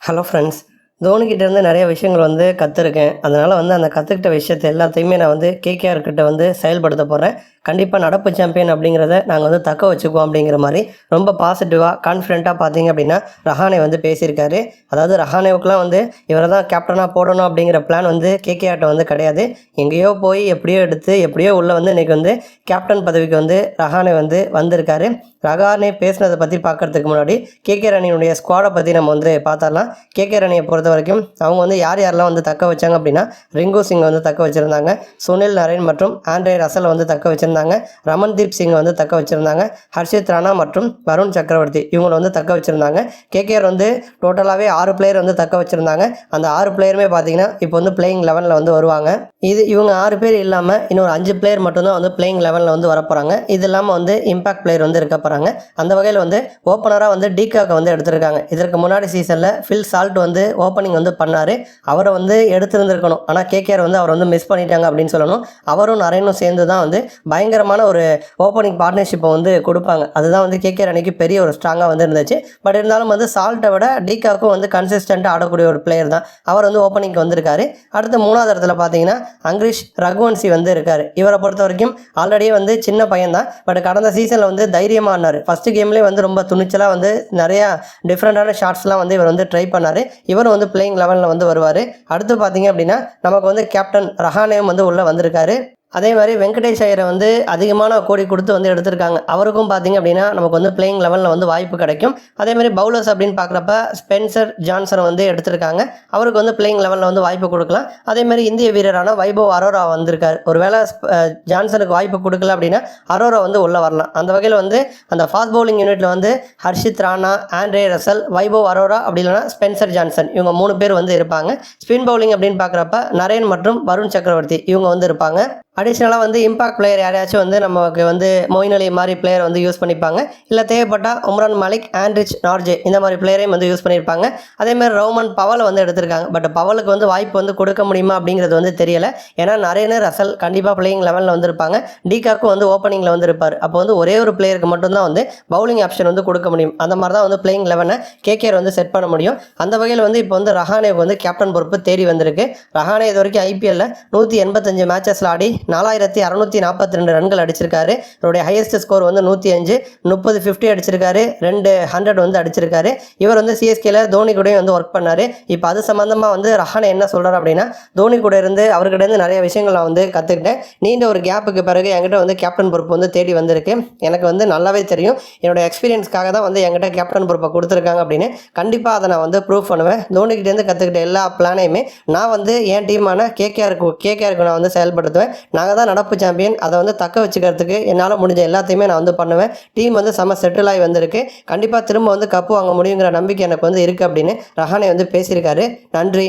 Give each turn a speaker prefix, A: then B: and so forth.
A: Hello friends. தோனிக்கிட்டேருந்து நிறைய விஷயங்கள் கற்றுருக்கேன். அதனால் அந்த கற்றுக்கிட்ட விஷயத்த எல்லாத்தையுமே நான் கேகேஆர் கிட்ட செயல்படுத்த போகிறேன். கண்டிப்பாக நடப்பு சாம்பியன் அப்படிங்கிறத நாங்கள் தக்க வச்சுக்குவோம் அப்படிங்கிற மாதிரி ரொம்ப பாசிட்டிவாக கான்ஃபிடென்ட்டாக பார்த்தீங்க அப்படின்னா ரஹானே பேசியிருக்காரு. அதாவது ரஹானேவுக்குலாம் இவரை தான் கேப்டனாக போடணும் அப்படிங்கிற பிளான் கேகேஆர்ட்ட கிடையாது. எங்கேயோ போய் எப்படியோ எடுத்து எப்படியோ உள்ள இன்றைக்கி கேப்டன் பதவிக்கு ரஹானே வந்திருக்காரு. ரஹானே பேசினதை பற்றி பார்க்குறதுக்கு முன்னாடி கேகேஆர் அணியினுடைய ஸ்குவாடை பற்றி நம்ம பார்த்தரலாம். கேகேஆர் அணியை பொறுத்த வரைக்கும் அவங்க யாரெல்லாம் தக்க வச்சாங்க அப்படின்னா ரிங்கு சிங் தக்க வச்சுருந்தாங்க, சுனில் நரேன் மற்றும் ஆண்ட்ரே ரசல் தக்க வச்சுருந்தாங்க, ரமன்தீப் சிங் தக்க வச்சுருந்தாங்க, ஹர்ஷித் ராணா மற்றும் வருண் சக்கரவர்த்தி இவங்களை தக்க வச்சுருந்தாங்க. கேகேஆர் டோட்டலாகவே 6 பிளேயர் தக்க வச்சுருந்தாங்க. அந்த 6 பிளேயருமே பார்த்தீங்கன்னா இப்போ பிளேயிங் 11 வருவாங்க. இவங்க 6 பேர் இல்லாமல் இன்னொரு 5 பிளேயர் மட்டும்தான் பிளேயிங் 11 வர போகிறாங்க. இது இல்லாமல் இம்பாக்ட் பிளேயர் இருக்க போகிறாங்க. அந்த வகையில் ஓப்பனராக டிகாக்கை எடுத்திருக்காங்க. இதற்கு முன்னாடி சீசனில் ஃபில் சால்ட் ஓப்பனிங் பண்ணார். அவரை எடுத்திருந்திருக்கணும். ஆனால் கேகேஆர் அவர் மிஸ் பண்ணிட்டாங்க அப்படின்னு சொல்லணும். அவரும் நரேனும் சேர்ந்து தான் பயங்கரமான ஒரு ஓப்பனிங் பார்ட்னர்ஷிப்பை கொடுப்பாங்க. அதுதான் கேகேஆர் அணிக்கு பெரிய ஒரு ஸ்ட்ராங்காக இருந்துச்சு. பட் இருந்தாலும் சால்ட்டை விட டிகாக்கும் கன்சிஸ்டண்ட்டாக ஆடக்கூடிய ஒரு பிளேயர் தான். அவர் ஓப்பனிங்க்கு வந்திருக்காரு. அடுத்து 3வது இடத்துல பார்த்தீங்கன்னா அங்கிரிஷ் ரகுவன்சி இருக்கார். இவரை பொறுத்த வரைக்கும் ஆல்ரெடியே சின்ன பையன் தான். பட் கடந்த சீசனில் தைரியமாக ஆனார். ஃபஸ்ட்டு கேம்லேயே ரொம்ப துணிச்சலாக நிறையா டிஃப்ரெண்ட்டான ஷாட்ஸ்லாம் இவர் ட்ரை பண்ணார். இவரும் பிளேயிங் 11 வருவார். அடுத்து பார்த்தீங்க அப்படின்னா நமக்கு கேப்டன் ரஹானேவும் உள்ளே வந்திருக்காரு. அதே மாதிரி வெங்கடேஷ் ஐயரை அதிகமான கோடி கொடுத்து எடுத்திருக்காங்க. அவருக்கும் பார்த்தீங்க அப்படின்னா நமக்கு பிளேயிங் 11 வாய்ப்பு கிடைக்கும். அதே மாதிரி பவுலர்ஸ் அப்படின்னு பார்க்குறப்ப ஸ்பென்சர் ஜான்சன் எடுத்திருக்காங்க. அவருக்கு பிளேயிங் 11 வாய்ப்பு கொடுக்கலாம். அதே மாதிரி இந்திய வீரரான வைபவ் அரோரா வந்திருக்கார். ஒருவேளை ஜான்சனுக்கு வாய்ப்பு கொடுக்கல அப்படின்னா அரோரா உள்ளே வரலாம். அந்த வகையில் அந்த ஃபாஸ்ட் பவுலிங் யூனிட்டில் ஹர்ஷித் ராணா, ஆண்ட்ரே ரசல், வைபவ் அரோரா அப்படி இல்லைனா ஸ்பென்சர் ஜான்சன் இவங்க 3 பேர் இருப்பாங்க. ஸ்பின் பவுலிங் அப்படின்னு பார்க்குறப்ப நரேன் மற்றும் வருண் சக்கரவர்த்தி இவங்க இருப்பாங்க. அடிஷ்னலாக இம்பாக்ட் பிளேயர் யாரையாச்சும் நமக்கு மொயின் அலி மாதிரி பிளேயர் யூஸ் பண்ணிப்பாங்க. இல்லை தேவைப்பட்டால் உம்ரான் மலிக், ஆண்ட்ரிச் நார்ஜே இந்த மாதிரி பிளேயரையும் யூஸ் பண்ணியிருப்பாங்க. அதேமாதிரி ரோமன் பவலை எடுத்திருக்காங்க. பட் பவலுக்கு வாய்ப்பு கொடுக்க முடியுமா அப்படிங்கிறது தெரியலை. ஏன்னா நரேனு ரசல் கண்டிப்பாக பிளேயிங் 11 வந்திருப்பாங்க. டிகாக்கும் ஓப்பனிங்கில் இருப்பார். அப்போ ஒரே ஒரு பிளேயருக்கு மட்டும்தான் பவுலிங் ஆப்ஷன் கொடுக்க முடியும். அந்த மாதிரி தான் பிளேயிங் 11 கேகேஆர் செட் பண்ண முடியும். அந்த வகையில் இப்போ ரஹானேவுக்கு கேப்டன் பொறுப்பு தேடி வந்திருக்கு. ரஹானே இது வரைக்கும் ஐபிஎல்ல 185 மேட்சஸில் ஆடி 4642 ரன்கள் அடிச்சிருக்காரு. இவருடைய ஹையஸ்ட் ஸ்கோர் 105, 30 50 அடிச்சிருக்காரு, 2 100 அடிச்சிருக்காரு. இவர் சிஎஸ்கேல தோனி கூட ஒர்க் பண்ணாரு. இப்போ அது சம்பந்தமாக ரஹானே என்ன சொல்றாரு அப்படின்னா, தோனி கூட அவர்கிட்ட நிறைய விஷயங்கள் நான் கற்றுக்கிட்டேன். நீண்ட ஒரு கேப்புக்கு பிறகு என்கிட்ட கேப்டன் பொறுப்பு தேடி வந்திருக்கு. எனக்கு நல்லாவே தெரியும். என்னோட எக்ஸ்பீரியன்ஸ்க்காக தான் என்கிட்ட கேப்டன் பொறுப்பை கொடுத்துருக்காங்க அப்படின்னு கண்டிப்பாக அதை நான் ப்ரூவ் பண்ணுவேன். தோனிக்கிட்டேருந்து கற்றுக்கிட்ட எல்லா பிளானையுமே நான் என் டீமான கேகேஆருக்கு நான் செயல்படுத்துவேன். நாங்கள் தான் நடப்பு சாம்பியன். அதை தக்க வச்சுக்கிறதுக்கு என்னால் முடிஞ்ச எல்லாத்தையுமே நான் பண்ணுவேன். டீம் செம செட்டில் ஆகி வந்திருக்கு. கண்டிப்பாக திரும்ப கப்பு வாங்க முடியுங்கிற நம்பிக்கை எனக்கு இருக்குது அப்படின்னு ரஹானே பேசியிருக்காரு. நன்றி.